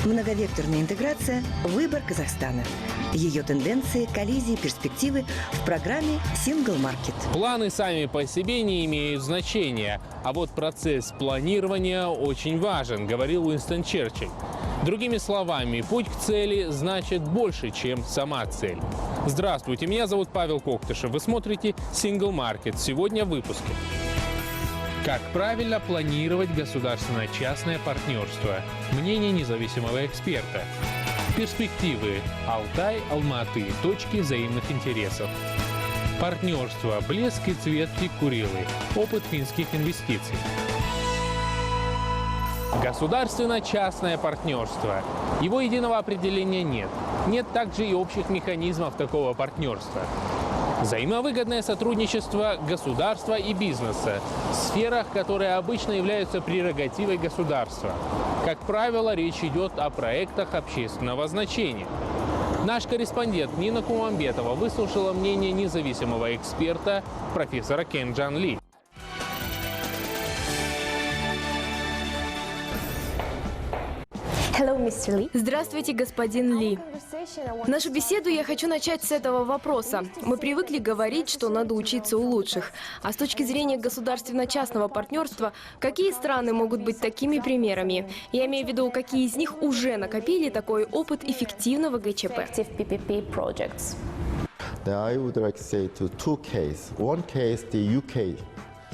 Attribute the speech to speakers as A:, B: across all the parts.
A: Многовекторная интеграция – выбор Казахстана. Ее тенденции, коллизии, перспективы в программе Single Market.
B: Планы сами по себе не имеют значения, а вот процесс планирования очень важен, говорил Уинстон Черчилль. Другими словами, путь к цели значит больше, чем сама цель. Здравствуйте, меня зовут Павел Коктышев. Вы смотрите Single Market. Сегодня в выпуске. Как правильно планировать государственно-частное партнерство? Мнение независимого эксперта. Перспективы Алтай, Алматы. Точки взаимных интересов. Партнерство «Блеск и цвет Курилы». Опыт финских инвестиций. Государственно-частное партнерство. Его единого определения нет. Нет также и общих механизмов такого партнерства. Взаимовыгодное сотрудничество государства и бизнеса в сферах, которые обычно являются прерогативой государства. Как правило, речь идет о проектах общественного значения. Наш корреспондент Нина Кумамбетова выслушала мнение независимого эксперта профессора Кен Джан Ли.
C: Здравствуйте, господин Ли. Нашу беседу я хочу начать с этого вопроса. Мы привыкли говорить, что надо учиться у лучших. А с точки зрения государственно-частного партнерства, какие страны могут быть такими примерами? Я имею в виду, какие из них уже накопили такой опыт эффективного ГЧП?
D: I would like to say two cases. One case, the UK.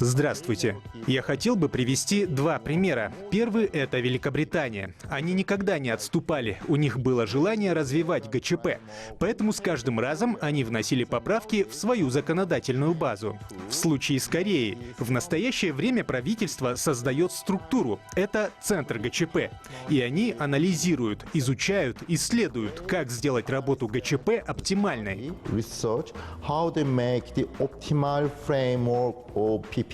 E: Здравствуйте. Я хотел бы привести два примера. Первый – это Великобритания. Они никогда не отступали, у них было желание развивать ГЧП. Поэтому с каждым разом они вносили поправки в свою законодательную базу. В случае с Кореей, в настоящее время правительство создает структуру. Это Центр ГЧП. И они анализируют, изучают, исследуют, как сделать работу ГЧП оптимальной.
D: Research how they make the optimal framework of PPP.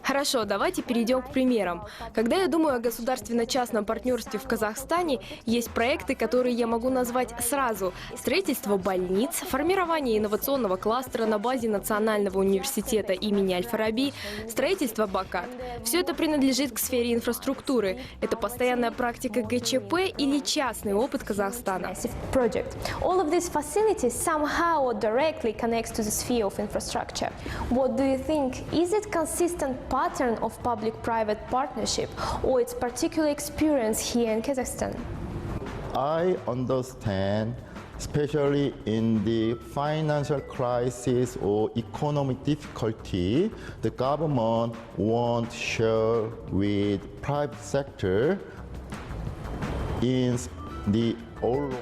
C: Хорошо, давайте перейдем к примерам. Когда я думаю о государственно-частном партнерстве в Казахстане, есть проекты, которые я могу назвать сразу. Строительство больниц, формирование инновационного кластера на базе Национального университета имени Аль-Фараби, строительство БАКАТ. Все это принадлежит к сфере инфраструктуры. Это постоянная практика ГЧП или частный опыт Казахстана.
F: All of these facilities somehow or directly connects to the sphere of infrastructure. What do you think? Is it consistent pattern of public-private partnership or its particular experience here in Kazakhstan?
D: I understand, especially in the financial crisis or economic difficulty, the government won't share with private sector in the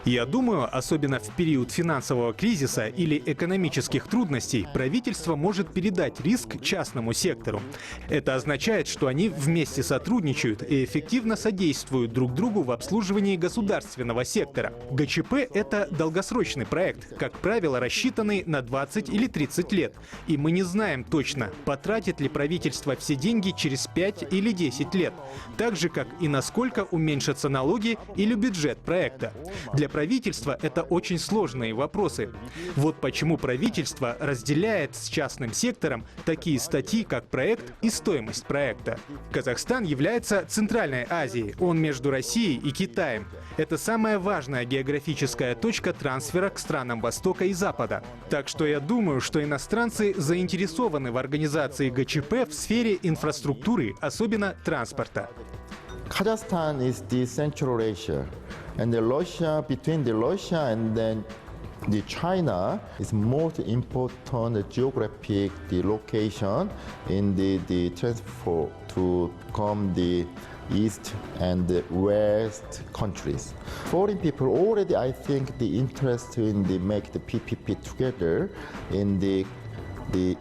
E: Я думаю, особенно в период финансового кризиса или экономических трудностей, правительство может передать риск частному сектору. Это означает, что они вместе сотрудничают и эффективно содействуют друг другу в обслуживании государственного сектора. ГЧП — это долгосрочный проект, как правило, рассчитанный на 20 или 30 лет. И мы не знаем точно, потратит ли правительство все деньги через 5 или 10 лет. Так же, как и насколько уменьшатся налоги или бюджет проекта. Для правительства это очень сложные вопросы. Вот почему правительство разделяет с частным сектором такие статьи, как проект и стоимость проекта. Казахстан является Центральной Азией, он между Россией и Китаем. Это самая важная географическая точка трансфера к странам Востока и Запада. Так что я думаю, что иностранцы заинтересованы в организации ГЧП в сфере инфраструктуры, особенно транспорта.
D: Kazakhstan is the Central Asia, and the Russia, between the Russia and then the China is most important geographic the location in the transfer to come the East and the West countries. Foreign people already, I think, the interest in the make the PPP together in the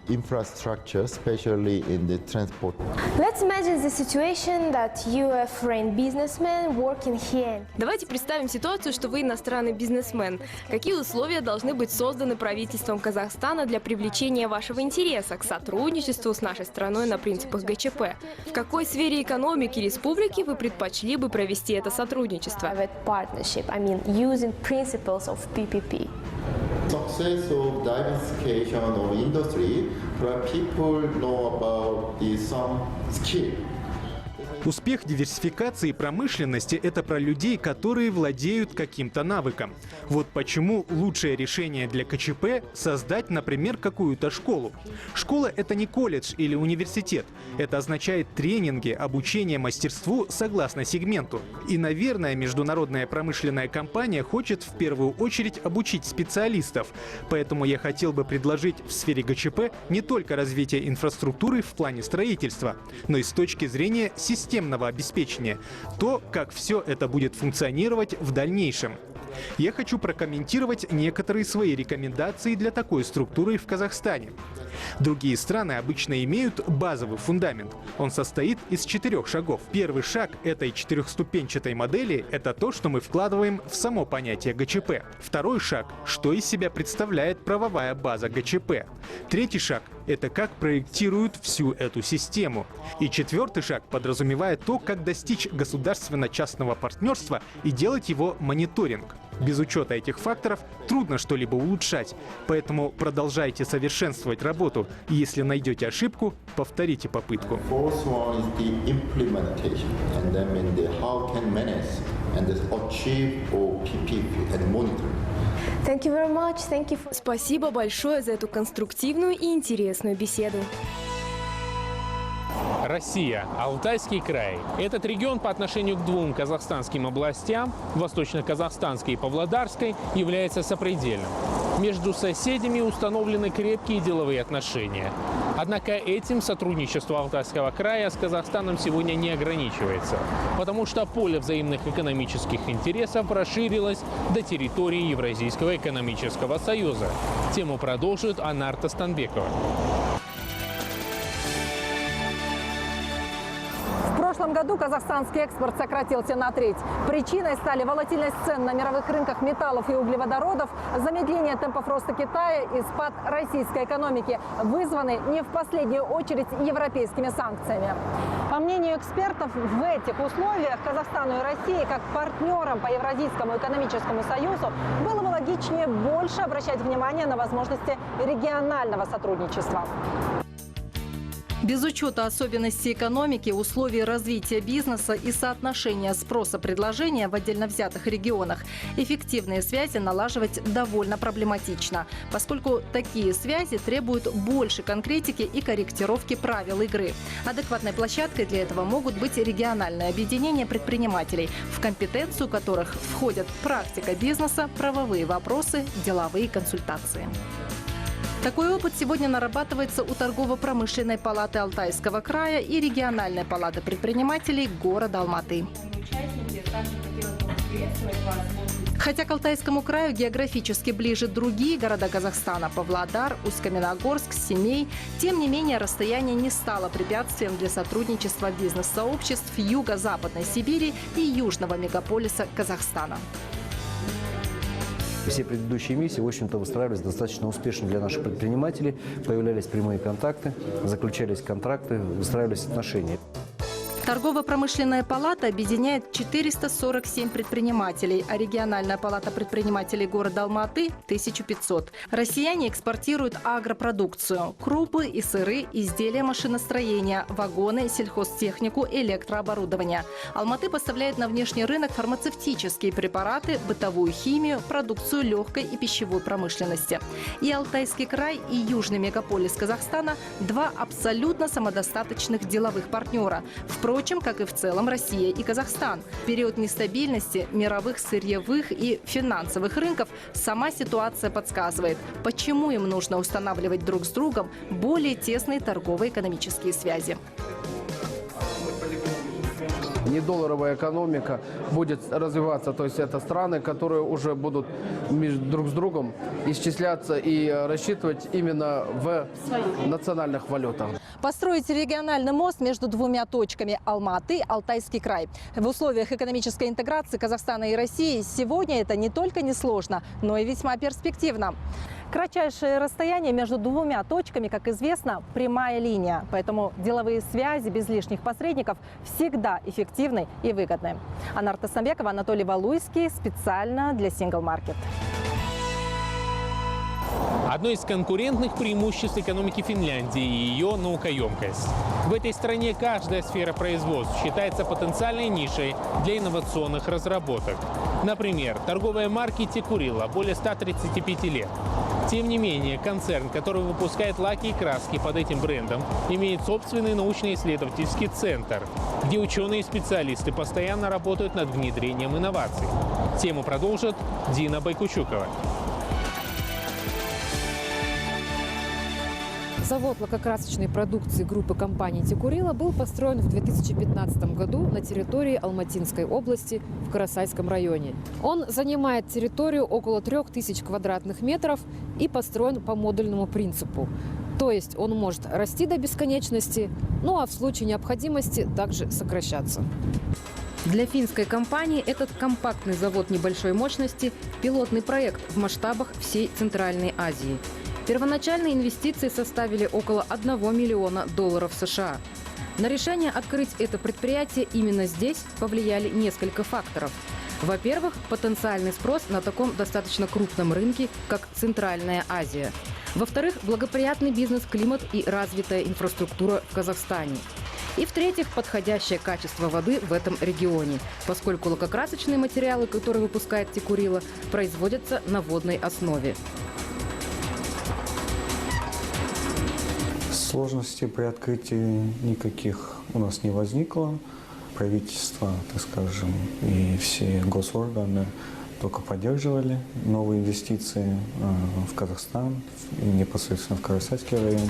D: infrastructure, especially in the transport.
F: Let's imagine the situation that you are a foreign businessman working here.
C: Давайте представим ситуацию, что вы иностранный бизнесмен. Какие условия должны быть созданы правительством Казахстана для привлечения вашего интереса к сотрудничеству с нашей страной на принципах ГЧП? В какой сфере экономики республики вы предпочли бы провести это сотрудничество?
F: Private partnership, I mean using principles of PPP.
D: Success of diversification of industry, but people know about some skill.
E: Успех диверсификации промышленности – это про людей, которые владеют каким-то навыком. Вот почему лучшее решение для КЧП – создать, например, какую-то школу. Школа – это не колледж или университет. Это означает тренинги, обучение мастерству согласно сегменту. И, наверное, международная промышленная компания хочет в первую очередь обучить специалистов. Поэтому я хотел бы предложить в сфере ГЧП не только развитие инфраструктуры в плане строительства, но и с точки зрения системного обеспечения. То, как все это будет функционировать в дальнейшем. Я хочу прокомментировать некоторые свои рекомендации для такой структуры в Казахстане. Другие страны обычно имеют базовый фундамент. Он состоит из 4 шагов. Первый шаг этой 4-ступенчатой модели – это то, что мы вкладываем в само понятие ГЧП. Второй шаг – что из себя представляет правовая база ГЧП. Третий шаг – это как проектируют всю эту систему. И 4-й шаг подразумевает то, как достичь государственно-частного партнерства и делать его мониторинг. Без учета этих факторов трудно что-либо улучшать, поэтому продолжайте совершенствовать работу. И если найдете ошибку, повторите попытку.
D: Fourth one is the implementation, and that means the how can manage and achieve OPP and monitor.
F: Thank you very much. Thank you for...
C: Спасибо большое за эту конструктивную и интересную беседу.
B: Россия, Алтайский край. Этот регион по отношению к двум казахстанским областям, Восточно-Казахстанской и Павлодарской, является сопредельным. Между соседями установлены крепкие деловые отношения. Однако этим сотрудничество Алтайского края с Казахстаном сегодня не ограничивается, потому что поле взаимных экономических интересов расширилось до территории Евразийского экономического союза. Тему продолжит Анар Тастанбекова.
G: В прошлом году казахстанский экспорт сократился на треть. Причиной стали волатильность цен на мировых рынках металлов и углеводородов, замедление темпов роста Китая и спад российской экономики, вызванный не в последнюю очередь европейскими санкциями. По мнению экспертов, в этих условиях Казахстану и России, как партнерам по Евразийскому экономическому союзу, было бы логичнее больше обращать внимание на возможности регионального сотрудничества.
H: Без учета особенностей экономики, условий развития бизнеса и соотношения спроса-предложения в отдельно взятых регионах, эффективные связи налаживать довольно проблематично, поскольку такие связи требуют больше конкретики и корректировки правил игры. Адекватной площадкой для этого могут быть региональные объединения предпринимателей, в компетенцию которых входят практика бизнеса, правовые вопросы, деловые консультации. Такой опыт сегодня нарабатывается у Торгово-промышленной палаты Алтайского края и региональной палаты предпринимателей города Алматы. Хотя к Алтайскому краю географически ближе другие города Казахстана – Павлодар, Усть-Каменогорск, Семей, тем не менее расстояние не стало препятствием для сотрудничества бизнес-сообществ Юго-Западной Сибири и южного мегаполиса Казахстана.
I: Все предыдущие миссии, в общем-то, выстраивались достаточно успешно для наших предпринимателей. Появлялись прямые контакты, заключались контракты, выстраивались отношения.
H: Торгово-промышленная палата объединяет 447 предпринимателей, а региональная палата предпринимателей города Алматы – 1500. Россияне экспортируют агропродукцию – крупы и сыры, изделия машиностроения, вагоны, сельхозтехнику, электрооборудование. Алматы поставляет на внешний рынок фармацевтические препараты, бытовую химию, продукцию легкой и пищевой промышленности. И Алтайский край, и южный мегаполис Казахстана – два абсолютно самодостаточных деловых партнера. Впрочем, как и в целом Россия и Казахстан. В период нестабильности мировых сырьевых и финансовых рынков сама ситуация подсказывает, почему им нужно устанавливать друг с другом более тесные торгово-экономические связи.
J: Недолларовая экономика будет развиваться, то есть это страны, которые уже будут друг с другом исчисляться и рассчитывать именно в национальных валютах.
G: Построить региональный мост между двумя точками – Алматы, Алтайский край. В условиях экономической интеграции Казахстана и России сегодня это не только несложно, но и весьма перспективно. Кратчайшее расстояние между двумя точками, как известно, прямая линия. Поэтому деловые связи без лишних посредников всегда эффективны и выгодны. Анар Тастанбекова, Анатолий Валуйский. Специально для Single Market.
B: Одно из конкурентных преимуществ экономики Финляндии – ее наукоемкость. В этой стране каждая сфера производства считается потенциальной нишей для инновационных разработок. Например, торговые марки Тикурила более 135 лет. Тем не менее, концерн, который выпускает лаки и краски под этим брендом, имеет собственный научно-исследовательский центр, где ученые и специалисты постоянно работают над внедрением инноваций. Тему продолжит Дина Байкучукова.
K: Завод лакокрасочной продукции группы компаний «Тикурила» был построен в 2015 году на территории Алматинской области в Карасайском районе. Он занимает территорию около 3000 квадратных метров и построен по модульному принципу. То есть он может расти до бесконечности, ну а в случае необходимости также сокращаться. Для финской компании этот компактный завод небольшой мощности – пилотный проект в масштабах всей Центральной Азии. Первоначальные инвестиции составили около $1 миллиона США. На решение открыть это предприятие именно здесь повлияли несколько факторов. Во-первых, потенциальный спрос на таком достаточно крупном рынке, как Центральная Азия. Во-вторых, благоприятный бизнес-климат и развитая инфраструктура в Казахстане. И в-третьих, подходящее качество воды в этом регионе, поскольку лакокрасочные материалы, которые выпускает Тикурила, производятся на водной основе.
L: Сложностей при открытии никаких у нас не возникло. Правительство, так скажем, и все госорганы только поддерживали новые инвестиции в Казахстан, и непосредственно в Карасайский район.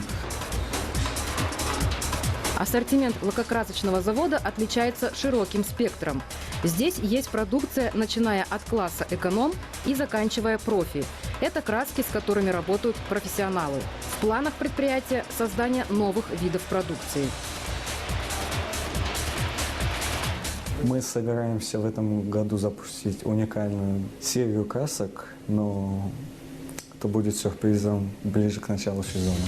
K: Ассортимент лакокрасочного завода отличается широким спектром. Здесь есть продукция, начиная от класса эконом и заканчивая профи. Это краски, с которыми работают профессионалы. В планах предприятия создание новых видов продукции.
L: Мы собираемся в этом году запустить уникальную серию красок, но это будет сюрпризом ближе к началу сезона.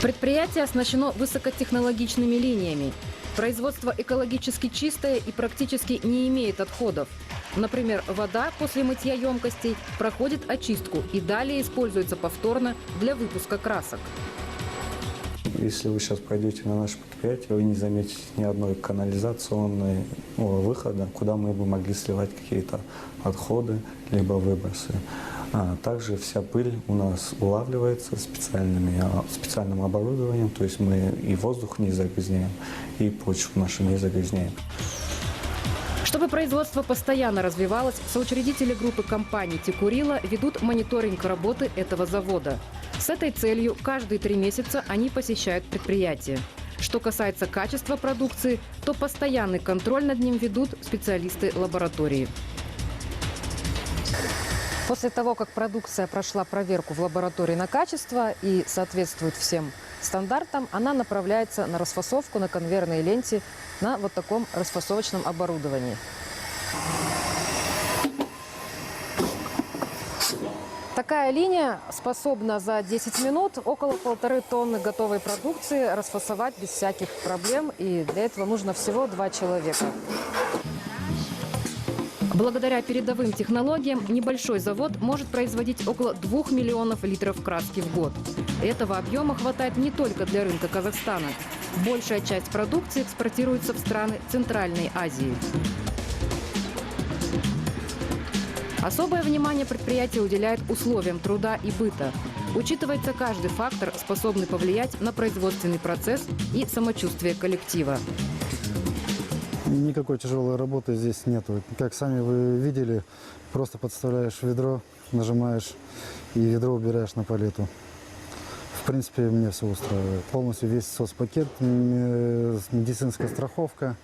K: Предприятие оснащено высокотехнологичными линиями. Производство экологически чистое и практически не имеет отходов. Например, вода после мытья емкостей проходит очистку и далее используется повторно для выпуска красок.
L: Если вы сейчас пройдете на наше предприятие, вы не заметите ни одной канализационного выхода, куда мы бы могли сливать какие-то отходы либо выбросы. Также вся пыль у нас улавливается специальным оборудованием, то есть мы и воздух не загрязняем, и почву нашу не загрязняем.
K: Чтобы производство постоянно развивалось, соучредители группы компаний «Тикурила» ведут мониторинг работы этого завода. С этой целью каждые 3 месяца они посещают предприятие. Что касается качества продукции, то постоянный контроль над ним ведут специалисты лаборатории. После того, как продукция прошла проверку в лаборатории на качество и соответствует всем стандартам, она направляется на расфасовку на конвейерной ленте на вот таком расфасовочном оборудовании. Такая линия способна за 10 минут около 1,5 тонны готовой продукции расфасовать без всяких проблем, и для этого нужно всего 2 человека. Благодаря передовым технологиям небольшой завод может производить около 2 миллионов литров краски в год. Этого объема хватает не только для рынка Казахстана. Большая часть продукции экспортируется в страны Центральной Азии. Особое внимание предприятие уделяет условиям труда и быта. Учитывается каждый фактор, способный повлиять на производственный процесс и самочувствие коллектива.
M: Никакой тяжелой работы здесь нету. Как сами вы видели, просто подставляешь ведро, нажимаешь и ведро убираешь на палету. В принципе, мне все устраивает. Полностью весь соцпакет, медицинская страховка,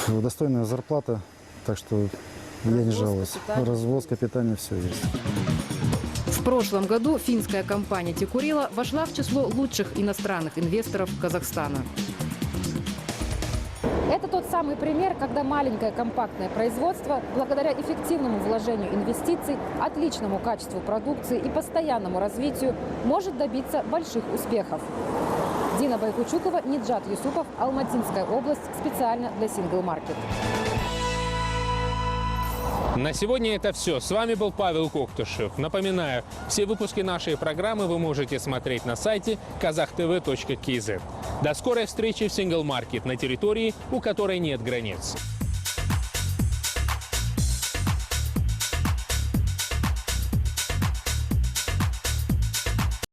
M: достойная зарплата, так что я не жалуюсь. Развозка, питание, все есть.
K: В прошлом году финская компания «Тикурила» вошла в число лучших иностранных инвесторов Казахстана. Это тот самый пример, когда маленькое компактное производство, благодаря эффективному вложению инвестиций, отличному качеству продукции и постоянному развитию, может добиться больших успехов. Дина Байкучукова, Ниджат Юсупов, Алматинская область, специально для Single Market.
B: На сегодня это все. С вами был Павел Коктышев. Напоминаю, все выпуски нашей программы вы можете смотреть на сайте kazaktv.kz. До скорой встречи в Single Market на территории, у которой нет границ.